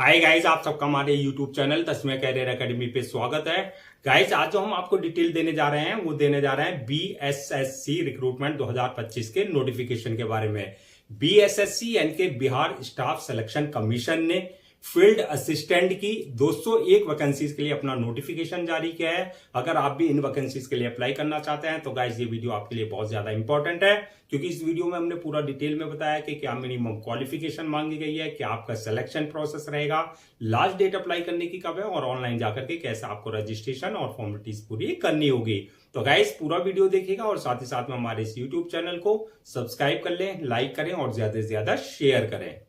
Hi guys, आप सबका हमारे यूट्यूब चैनल तस्मै कैरियर एकेडमी पे स्वागत है। गाइस, आज जो हम आपको डिटेल देने जा रहे हैं वो देने जा रहे हैं बीएसएससी रिक्रूटमेंट 2025 के नोटिफिकेशन के बारे में। बीएसएससी यानी कि बिहार स्टाफ सिलेक्शन कमीशन ने फील्ड असिस्टेंट की 201 वैकेंसीज के लिए अपना नोटिफिकेशन जारी किया है। अगर आप भी इन वैकेंसीज के लिए अप्लाई करना चाहते हैं तो गाइस ये वीडियो आपके लिए बहुत ज्यादा इंपॉर्टेंट है, क्योंकि इस वीडियो में हमने पूरा डिटेल में बताया कि क्या मिनिमम क्वालिफिकेशन मांगी गई है, क्या आपका सिलेक्शन प्रोसेस रहेगा, लास्ट डेट अप्लाई करने की कब है और ऑनलाइन जाकर के कैसे आपको रजिस्ट्रेशन और फॉर्मेलिटीज पूरी करनी होगी। तो गाइस पूरा वीडियो देखिएगा और साथ ही साथ में हमारे इस यूट्यूब चैनल को सब्सक्राइब कर लें, लाइक करें और ज्यादा से ज्यादा शेयर करें।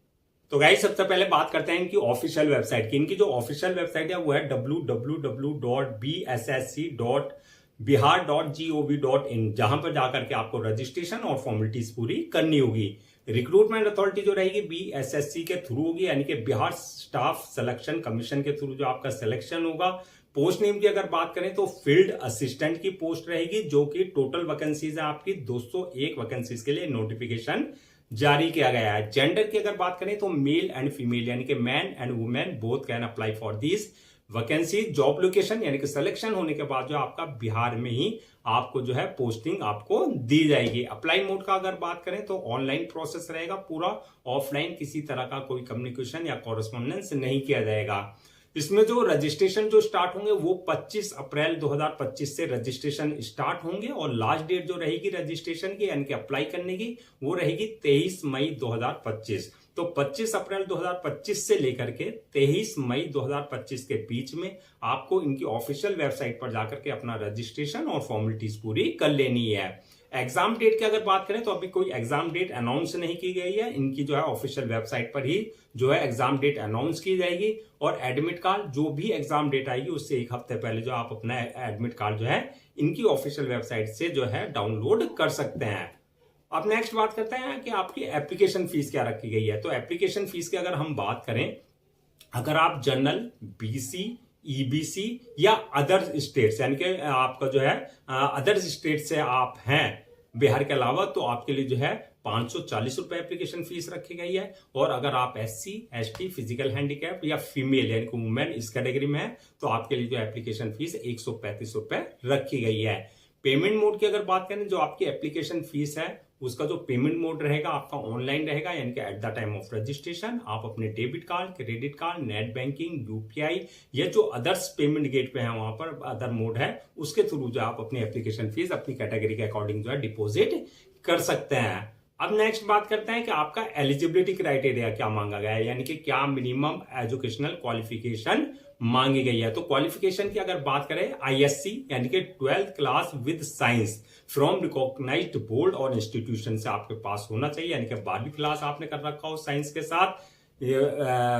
तो गाइस सबसे पहले बात करते हैं इनकी ऑफिशियल वेबसाइट की। इनकी जो ऑफिशियल वेबसाइट है वो है www.bssc.bihar.gov.in, जहां पर जाकर के आपको रजिस्ट्रेशन और फॉर्मेलिटीज पूरी करनी होगी। रिक्रूटमेंट अथॉरिटी जो रहेगी बीएसएससी के थ्रू होगी, यानी कि बिहार स्टाफ सिलेक्शन कमीशन के थ्रू जो आपका सिलेक्शन होगा। पोस्ट नेम की अगर बात करें तो फील्ड असिस्टेंट की पोस्ट रहेगी, जो कि टोटल वैकेंसीज है आपकी 201 वैकेंसीज के लिए नोटिफिकेशन जारी किया गया है। जेंडर की अगर बात करें तो मेल एंड फीमेल यानी कि man and women both can apply for this vacancy. Job location यानी कि सिलेक्शन होने के बाद जो आपका बिहार में ही आपको जो है पोस्टिंग आपको दी जाएगी। अप्लाई मोड का अगर बात करें तो ऑनलाइन प्रोसेस रहेगा पूरा, ऑफलाइन किसी तरह का कोई कम्युनिकेशन या कॉरेस्पॉन्डेंस नहीं किया जाएगा। इसमें जो रजिस्ट्रेशन जो स्टार्ट होंगे वो 25 अप्रैल 2025 से रजिस्ट्रेशन स्टार्ट होंगे और लास्ट डेट जो रहेगी रजिस्ट्रेशन की यानी कि अप्लाई करने की वो रहेगी 23 मई 2025। तो 25 अप्रैल 2025 से लेकर के 23 मई 2025 के बीच में आपको इनकी ऑफिशियल वेबसाइट पर जाकर के अपना रजिस्ट्रेशन और फॉर्मेलिटीज पूरी कर लेनी है। एग्जाम डेट की अगर बात करें तो अभी कोई एग्जाम डेट अनाउंस नहीं की गई है। इनकी जो है ऑफिशियल वेबसाइट पर ही जो है एग्जाम डेट अनाउंस की जाएगी और एडमिट कार्ड जो भी एग्जाम डेट आएगी उससे एक हफ्ते पहले जो आप अपना एडमिट कार्ड जो है इनकी ऑफिशियल वेबसाइट से जो है डाउनलोड कर सकते हैं। अब नेक्स्ट बात करते हैं कि आपकी एप्लीकेशन फीस क्या रखी गई है। तो एप्लीकेशन फीस की अगर हम बात करें, अगर आप जनरल, बीसी, ईबीसी या अदर स्टेट्स यानी कि आपका जो है अदर स्टेट से आप हैं बिहार के अलावा, तो आपके लिए जो है 540 रुपए एप्लीकेशन फीस रखी गई है। और अगर आप एससी, एसटी, फिजिकल हैंडीकैप या फीमेल यानी कि वुमेन इस कैटेगरी में है तो आपके लिए जो एप्लीकेशन फीस 135 रुपए रखी गई है। पेमेंट मोड की अगर बात करें, जो आपकी एप्लीकेशन फीस है उसका जो पेमेंट मोड रहेगा आपका ऑनलाइन रहेगा, यानी कि at the time of registration आप अपने debit card, credit card, net banking, UPI या जो अदर्स पेमेंट गेट पे है वहां पर अदर मोड है उसके थ्रू जो आप अपनी एप्लीकेशन फीस अपनी कैटेगरी के अकॉर्डिंग जो है डिपॉजिट कर सकते हैं। अब नेक्स्ट बात करते हैं कि आपका एलिजिबिलिटी क्राइटेरिया क्या मांगा गया है, यानी कि क्या मिनिमम एजुकेशनल क्वालिफिकेशन मांगी गई है। तो क्वालिफिकेशन की अगर बात करें आईएससी यानी कि 12th class with science from recognised board और इंस्टीट्यूशन से आपके पास होना चाहिए, यानी कि 12वीं क्लास आपने कर रखा हो साइंस के साथ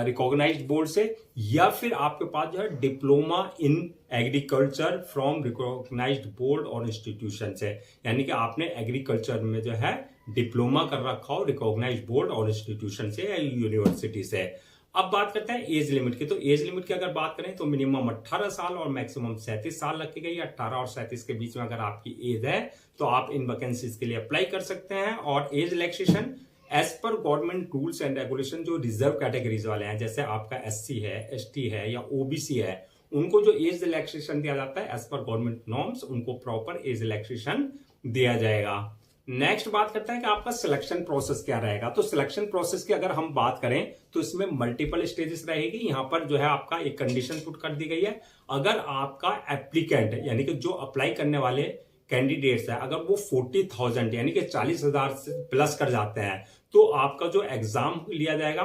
रिकॉग्नाइज्ड बोर्ड से, या फिर आपके पास जो है diploma in agriculture from recognised board और इंस्टीट्यूशन से, यानी कि आपने एग्रीकल्चर में जो है डिप्लोमा कर रखा हो रिकॉग्नाइज्ड बोर्ड और इंस्टीट्यूशन से या यूनिवर्सिटी से। अब बात करते हैं एज लिमिट की। तो एज लिमिट की अगर बात करें तो मिनिमम 18 साल और मैक्सिमम 37 साल रखी गई है। 18 और 37 के बीच में अगर आपकी एज है तो आप इन वैकेंसीज के लिए अप्लाई कर सकते हैं। और एज रिलैक्सेशन एज पर गवर्नमेंट रूल्स एंड रेगुलेशन, जो रिजर्व कैटेगरीज वाले हैं जैसे आपका एससी है, एसटी है या ओबीसी है, उनको जो एज रिलैक्सेशन दिया जाता है एज पर गवर्नमेंट नॉर्म्स, उनको प्रॉपर एज रिलैक्सेशन दिया जाएगा। नेक्स्ट बात करते हैं कि आपका सिलेक्शन प्रोसेस क्या रहेगा। तो सिलेक्शन प्रोसेस की अगर हम बात करें तो इसमें मल्टीपल स्टेजेस रहेगी। यहां पर जो है आपका एक कंडीशन पुट कर दी गई है, अगर आपका एप्लीकेंट यानी कि जो अप्लाई करने वाले कैंडिडेट्स है अगर वो 40,000 यानी कि 40,000 से प्लस कर जाते हैं तो आपका जो एग्जाम लिया जाएगा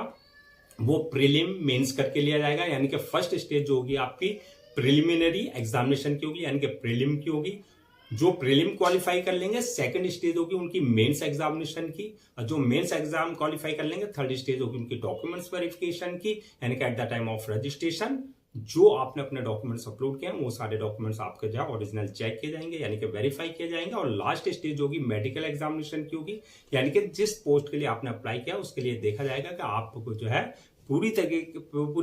वो प्रीलिम मेंस करके लिया जाएगा, यानी कि फर्स्ट स्टेज जो होगी आपकी प्रिलिमिनरी एग्जामिनेशन की होगी, यानी कि प्रीलिम की होगी। जो प्रीलिम क्वालिफाई कर लेंगे सेकंड स्टेज होगी उनकी मेंस एग्जामिनेशन की, और जो मेंस एग्जाम क्वालिफाई कर लेंगे थर्ड स्टेज होगी उनकी डॉक्यूमेंट्स वेरिफिकेशन की, यानी कि at the time of registration जो आपने अपने डॉक्यूमेंट्स अपलोड किए हैं वो सारे डॉक्यूमेंट्स आपके जो ओरिजिनल चेक किए जाएंगे, यानी कि वेरीफाई किए जाएंगे। और लास्ट स्टेज होगी मेडिकल एग्जामिनेशन की होगी, यानी कि जिस पोस्ट के लिए आपने अप्लाई किया उसके लिए देखा जाएगा कि आपको जो है पूरी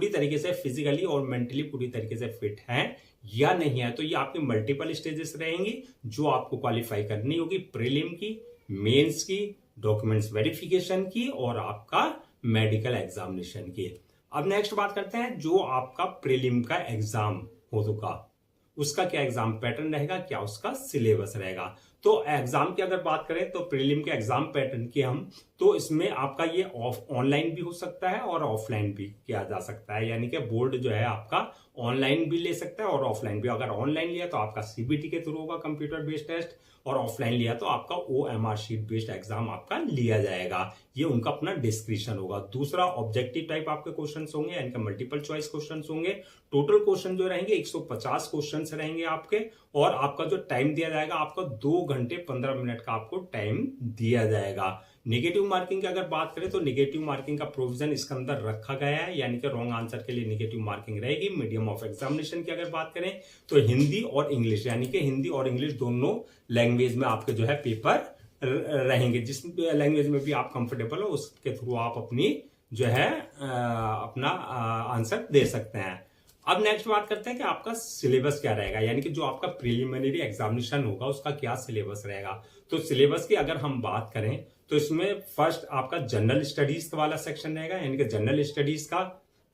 तरीके से फिजिकली और मेंटली पूरी तरीके से फिट है या नहीं है। तो ये आपकी मल्टीपल स्टेजेस रहेंगी जो आपको क्वालिफाई करनी होगी, प्रीलिम की, मेंस की, डॉक्यूमेंट्स वेरिफिकेशन की और आपका मेडिकल एग्जामिनेशन की। अब नेक्स्ट बात करते हैं जो आपका प्रीलिम का एग्जाम होगा उसका क्या एग्जाम पैटर्न रहेगा, क्या उसका सिलेबस रहेगा। तो एग्जाम की अगर बात करें तो प्रीलिम के एग्जाम पैटर्न की हम तो इसमें आपका ये ऑनलाइन भी हो सकता है और ऑफलाइन भी किया जा सकता है, यानी कि बोर्ड जो है आपका ऑनलाइन भी ले सकता है और ऑफलाइन भी। अगर ऑनलाइन लिया तो आपका सीबीटी के थ्रू होगा कंप्यूटर बेस्ड टेस्ट, और ऑफलाइन लिया तो आपका ओएमआर शीट बेस्ड एग्जाम आपका लिया जाएगा। ये उनका अपना डिस्क्रिप्शन होगा। दूसरा ऑब्जेक्टिव टाइप आपके क्वेश्चंस होंगे, यानी कि मल्टीपल चॉइस क्वेश्चंस होंगे। टोटल क्वेश्चन जो रहेंगे 150 क्वेश्चंस रहेंगे आपके, और आपका जो टाइम दिया जाएगा आपका 2 घंटे 15 मिनट का आपको टाइम दिया जाएगा। नेगेटिव मार्किंग की अगर बात करें तो नेगेटिव मार्किंग का प्रोविजन इसके अंदर रखा गया है, यानी कि रॉन्ग आंसर के लिए नेगेटिव मार्किंग रहेगी। मीडियम ऑफ एग्जामिनेशन की अगर बात करें तो हिंदी और इंग्लिश, यानी कि हिंदी और इंग्लिश दोनों लैंग्वेज में आपके जो है पेपर रहेंगे। जिस लैंग्वेज में भी आप कंफर्टेबल हो उसके थ्रू आप अपनी जो है अपना आंसर दे सकते हैं। अब नेक्स्ट बात करते हैं कि आपका सिलेबस क्या रहेगा, यानी कि जो आपका प्रीलिमिनरी एग्जामिनेशन होगा उसका क्या सिलेबस रहेगा। तो सिलेबस की अगर हम बात करें तो इसमें फर्स्ट आपका जनरल स्टडीज वाला सेक्शन रहेगा, यानी कि जनरल स्टडीज का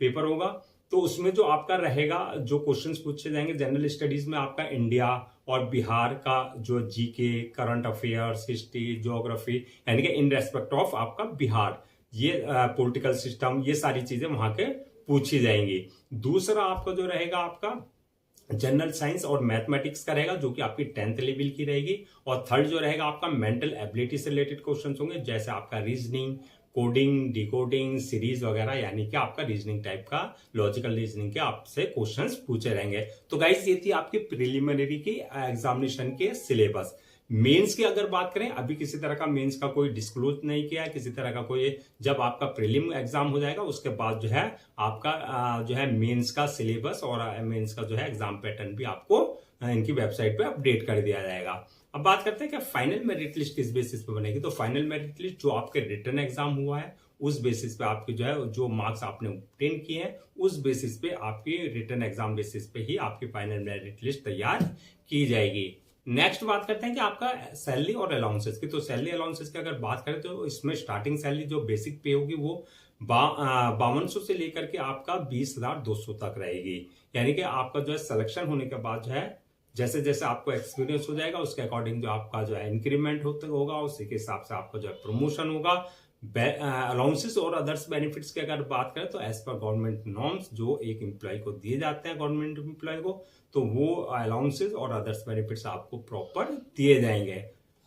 पेपर होगा। तो उसमें जो आपका रहेगा जो क्वेश्चंस पूछे जाएंगे जनरल स्टडीज में आपका इंडिया और बिहार का जो GK, current affairs, history, geography, यानी कि इन रेस्पेक्ट ऑफ आपका बिहार, ये पॉलिटिकल सिस्टम, ये सारी चीजें वहां के पूछी जाएंगी। दूसरा आपका जो रहेगा आपका जनरल साइंस और मैथमेटिक्स का रहेगा, जो कि आपकी 10th लेवल की रहेगी। और थर्ड जो रहेगा आपका मेंटल एबिलिटी से रिलेटेड क्वेश्चंस होंगे, जैसे आपका रीजनिंग, कोडिंग, डिकोडिंग, सीरीज वगैरह, यानी कि आपका रीजनिंग टाइप का, लॉजिकल रीजनिंग के आपसे क्वेश्चंस पूछे रहेंगे। तो गाइस ये थी आपकी प्रिलिमिनरी की एग्जामिनेशन के सिलेबस। मेंस की अगर बात करें, अभी किसी तरह का मेंस का कोई डिस्क्लोज नहीं किया है, किसी तरह का कोई, जब आपका प्रीलिम एग्जाम हो जाएगा उसके बाद जो है आपका जो है मेंस का सिलेबस और मेंस का जो है एग्जाम पैटर्न भी आपको इनकी वेबसाइट पे अपडेट कर दिया जाएगा। अब बात करते हैं कि फाइनल मेरिट लिस्ट किस बेसिस पे बनेगी। तो फाइनल मेरिट लिस्ट जो आपके रिटन एग्जाम हुआ है उस बेसिस पे आपकी जो है जो मार्क्स आपने ऑब्टेन किए हैं उस बेसिस पे आपकी रिटन एग्जाम बेसिस पे ही आपकी फाइनल मेरिट लिस्ट तैयार की जाएगी। नेक्स्ट बात करते हैं कि आपका सैलरी और अलाउंसेस की। तो सैलरी अलाउंसेस की अगर बात करें तो इसमें स्टार्टिंग सैलरी जो बेसिक पे होगी वो 5200 से लेकर के आपका 20,200 तक रहेगी। यानी कि आपका जो है सिलेक्शन होने के बाद जो है जैसे जैसे आपको एक्सपीरियंस हो जाएगा उसके अकॉर्डिंग जो आपका जो है इंक्रीमेंट होगा, उसी के हिसाब से आपका जो है प्रमोशन होगा। अलाउंसेस और अदर्स बेनिफिट्स की अगर बात करें तो एज पर गवर्नमेंट नॉर्म्स जो एक एम्प्लॉय को दिए जाते हैं गवर्नमेंट एम्प्लॉय को, तो वो अलाउंसेस और अदर्स बेनिफिट्स आपको प्रॉपर दिए जाएंगे।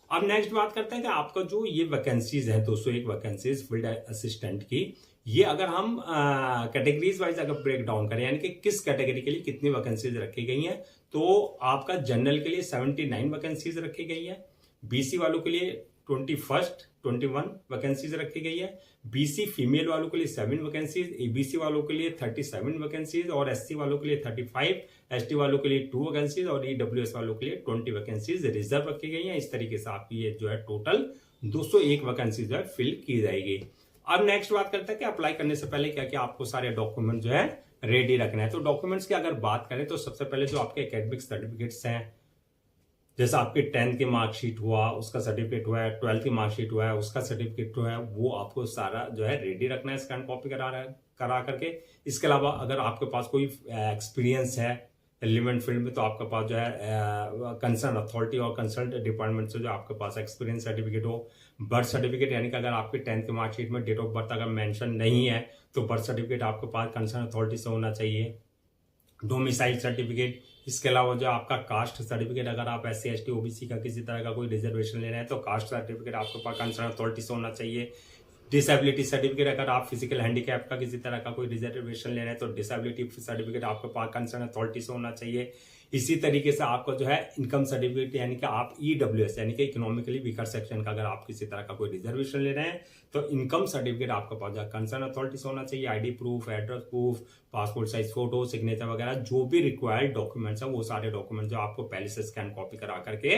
अब नेक्स्ट बात करते हैं कि आपका जो ये वैकेंसीज है 201 वैकेंसीज फील्ड असिस्टेंट की, ये अगर हम कैटेगरीज वाइज अगर ब्रेक डाउन करें, यानी कि किस कैटेगरी के लिए कितनी वैकेंसीज रखी गई हैं, तो आपका जनरल के लिए 79 वैकेंसीज रखी गई है, बीसी वालों के लिए 21 वैकेंसीज रखी गई है, बीसी फीमेल वालों के लिए 7 वैकेंसीज, एबीसी वालों के लिए 37 वैकेंसीज और एससी वालों के लिए 35, एसटी वालों के लिए 2 वैकेंसीज और ईडब्ल्यूएस वालों के लिए 20 वैकेंसीज रिजर्व रखी गई हैं। इस तरीके से आपकी ये जो है टोटल 201 वैकेंसीज जो है फिल की जाएगी। अब नेक्स्ट बात करते हैं कि अप्लाई करने से पहले क्या क्या आपको सारे डॉक्यूमेंट जो है रेडी रखना है। तो डॉक्यूमेंट्स की अगर बात करें तो सबसे पहले जो आपके एकेडमिक सर्टिफिकेट्स हैं, जैसे आपकी 10th की मार्कशीट हुआ उसका सर्टिफिकेट हुआ है, 12th की मार्कशीट हुआ है उसका सर्टिफिकेट हुआ है, वो आपको सारा जो है रेडी रखना है स्कैन कॉपी करा करके। इसके अलावा अगर आपके पास कोई एक्सपीरियंस है रिलेवेंट फील्ड में तो आपके पास जो है कंसर्न अथॉरिटी और कंसर्न डिपार्टमेंट से जो आपके पास एक्सपीरियंस सर्टिफिकेट हो, बर्थ सर्टिफिकेट, यानी कि अगर आपकी 10th की मार्कशीट में डेट ऑफ बर्थ अगर मेंशन नहीं है तो बर्थ सर्टिफिकेट आपके पास कंसर्न अथॉरिटी से होना चाहिए, डोमिसाइल सर्टिफिकेट। इसके अलावा जो आपका कास्ट सर्टिफिकेट, अगर आप SC ST OBC का किसी तरह का कोई रिजर्वेशन ले रहे हैं तो कास्ट सर्टिफिकेट आपके पास कंसर्न अथॉरिटी से होना चाहिए। डिसेबिलिटी सर्टिफिकेट, अगर आप फिजिकल हैंडीकैप का किसी तरह का कोई रिजर्वेशन ले रहे हैं तो डिसेबिलिटी सर्टिफिकेट आपके पास कंसर्न अथॉरिटी से होना चाहिए। इसी तरीके से आपका जो है इनकम सर्टिफिकेट, यानी कि आप EWS यानी कि इकोनॉमिकली वीकर सेक्शन का अगर आप किसी तरह का कोई रिजर्वेशन ले रहे हैं तो इनकम सर्टिफिकेट आपके पास कंसर्न अथॉरिटी से होना चाहिए। ID proof, address proof, passport size photo, signature वगैरह जो भी रिक्वायर्ड डॉक्यूमेंट्स है वो सारे डॉक्यूमेंट जो आपको पहले से स्कैन कॉपी करा करके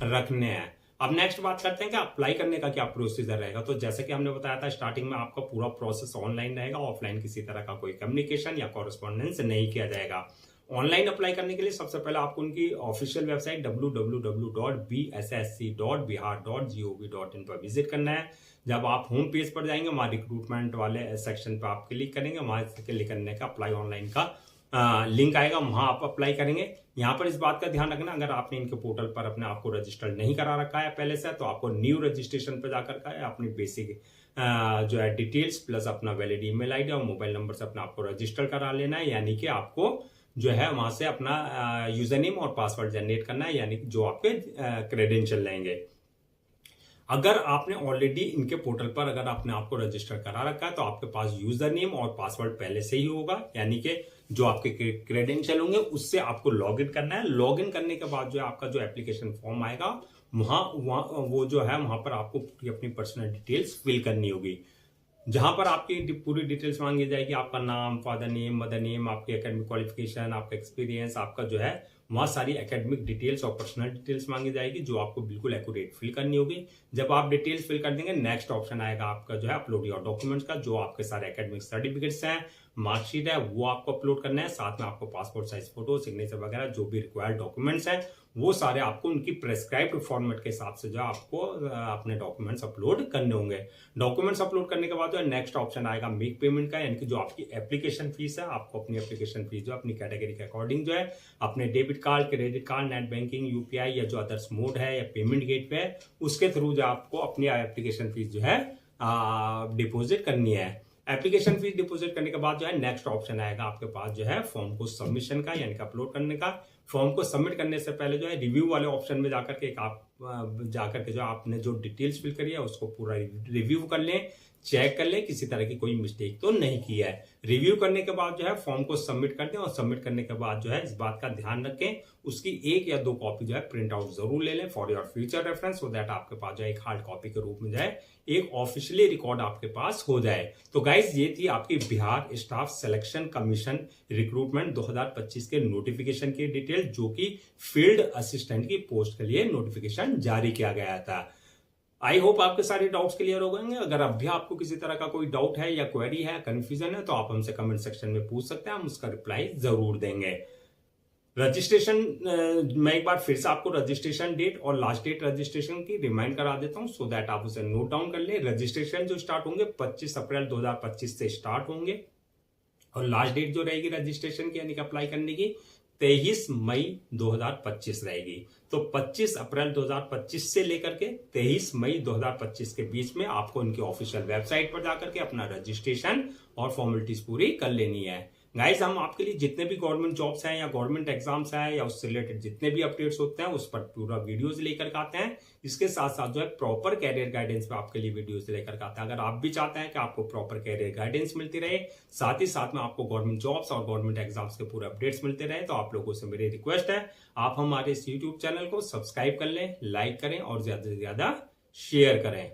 रखने हैं। अब नेक्स्ट बात करते हैं कि अप्लाई करने का क्या प्रोसीजर रहेगा। तो जैसे कि हमने बताया था स्टार्टिंग में आपका पूरा प्रोसेस ऑनलाइन रहेगा, ऑफलाइन किसी तरह का कोई कम्युनिकेशन या कॉरेस्पॉन्डेंस नहीं किया जाएगा। ऑनलाइन अप्लाई करने के लिए सबसे पहले आपको उनकी ऑफिशियल वेबसाइट www.bssc.bihar.gov.in पर विजिट करना है। जब आप होम पेज पर जाएंगे, वहां रिक्रूटमेंट वाले सेक्शन पर आप क्लिक करेंगे, वहां क्लिक करने का अप्लाई ऑनलाइन का लिंक आएगा, वहां आप अप्लाई करेंगे। यहाँ पर इस बात का ध्यान रखना, अगर आपने इनके पोर्टल पर अपने आप को रजिस्टर्ड नहीं करा रखा है पहले से, तो आपको न्यू रजिस्ट्रेशन पर जाकर का है अपनी बेसिक जो है डिटेल्स प्लस अपना वैलिड ईमेल आईडी और मोबाइल नंबर से अपना आपको रजिस्टर करा लेना है। यानी कि आपको जो है वहां से अपना यूजर नेम और पासवर्ड जनरेट करना है, यानी कि जो आपके क्रेडेंशियल रहेंगे। अगर आपने ऑलरेडी इनके पोर्टल पर अगर आपने आपको रजिस्टर करा रखा है, तो आपके पास यूजर नेम और पासवर्ड पहले से ही होगा, यानी कि जो आपके क्रेडेंशियल होंगे उससे आपको लॉगिन करना है। लॉगिन करने के बाद जो है आपका जो एप्लीकेशन फॉर्म आएगा, वहां वो जो है वहां पर आपको अपनी पर्सनल डिटेल्स फिल करनी होगी, जहां पर आपकी पूरी डिटेल्स मांगी जाएगी। आपका नाम, फादर नेम, मदर नेम, आपकी एकेडमिक क्वालिफिकेशन, आपका एक्सपीरियंस, आपका जो है वहां सारी एकेडमिक डिटेल्स और पर्सनल डिटेल्स मांगी जाएगी, जो आपको बिल्कुल एक्यूरेट फिल करनी होगी। जब आप डिटेल्स फिल कर देंगे, नेक्स्ट ऑप्शन आएगा आपका जो है अपलोड योर डॉक्यूमेंट्स का, जो आपके सारे एकेडमिक सर्टिफिकेट्स हैं, मार्कशीट है, वो आपको अपलोड करना है। साथ में आपको पासपोर्ट साइज फोटो, सिग्नेचर वगैरह जो भी रिक्वायर्ड डॉक्यूमेंट्स हैं, वो सारे आपको उनकी प्रेस्क्राइब्ड फॉर्मेट के हिसाब से जो आपको अपने डॉक्यूमेंट्स अपलोड करने होंगे। डॉक्यूमेंट्स अपलोड करने के बाद जो है नेक्स्ट ऑप्शन आएगा मेक पेमेंट का, यानी कि जो आपकी एप्लीकेशन फीस है, आपको अपनी एप्लीकेशन फीस जो अपनी कैटेगरी के अकॉर्डिंग जो है अपने debit card, credit card, net banking, UPI या जो अदर्स मोड है या पेमेंट गेटवे है, उसके थ्रू जो आपको अपनी एप्लीकेशन फीस जो है डिपोजिट करनी है। एप्लीकेशन फीस डिपॉजिट करने के बाद जो है नेक्स्ट ऑप्शन आएगा आपके पास जो है फॉर्म को सबमिशन का, यानी कि अपलोड करने का। फॉर्म को सबमिट करने से पहले जो है रिव्यू वाले ऑप्शन में जाकर के जाकर के जो आपने जो डिटेल्स फिल करी है उसको पूरा रिव्यू कर लें, चेक कर लें, किसी तरह की कोई मिस्टेक तो नहीं की है। रिव्यू करने के बाद जो है फॉर्म को सबमिट कर दें, और सबमिट करने के बाद जो है इस बात का ध्यान रखें उसकी 1 या 2 कॉपी जो है प्रिंट आउट जरूर ले लें for your future reference, so that आपके पास जो है एक हार्ड कॉपी के रूप में जो है एक ऑफिशियली रिकॉर्ड आपके पास हो जाए। तो गाइज ये थी आपकी Bihar staff selection commission recruitment 2025 के नोटिफिकेशन की डिटेल, जो कि फील्ड असिस्टेंट की पोस्ट के लिए नोटिफिकेशन जारी किया गया था। आई होप आपके सारे डाउट्स क्लियर हो गए। अगर अब भी आपको किसी तरह का कोई डाउट है या क्वेरी है, कंफ्यूजन है, तो आप हमसे कमेंट सेक्शन में पूछ सकते हैं, हम उसका रिप्लाई जरूर देंगे। रजिस्ट्रेशन मैं एक बार फिर से आपको रजिस्ट्रेशन डेट और लास्ट डेट रजिस्ट्रेशन की रिमाइंड करा देता हूं, सो दैट आप उसे नोट डाउन कर ले। रजिस्ट्रेशन जो स्टार्ट होंगे 25 अप्रैल 2025 से स्टार्ट होंगे, और लास्ट डेट जो रहेगी रजिस्ट्रेशन की यानी कि अप्लाई करने की 23 मई 2025 रहेगी। तो 25 अप्रैल 2025 से लेकर के 23 मई 2025 के बीच में आपको इनकी ऑफिशियल वेबसाइट पर जाकर के अपना रजिस्ट्रेशन और फॉर्मेलिटीज पूरी कर लेनी है। गाइस, हम आपके लिए जितने भी गवर्नमेंट जॉब्स हैं या गवर्नमेंट एग्जाम्स हैं या उससे रिलेटेड जितने भी अपडेट्स होते हैं उस पर पूरा वीडियोस लेकर के आते हैं। इसके साथ साथ जो है प्रॉपर कैरियर गाइडेंस पे आपके लिए वीडियोस लेकर के आते हैं। अगर आप भी चाहते हैं कि आपको प्रॉपर कैरियर गाइडेंस मिलती रहे, साथ ही साथ में आपको गवर्नमेंट जॉब्स और गवर्नमेंट एग्जाम्स के पूरे अपडेट्स मिलते रहे, तो आप लोगों से मेरी रिक्वेस्ट है आप हमारे इस यूट्यूब चैनल को सब्सक्राइब कर लें, लाइक करें और ज्यादा से ज्यादा शेयर करें।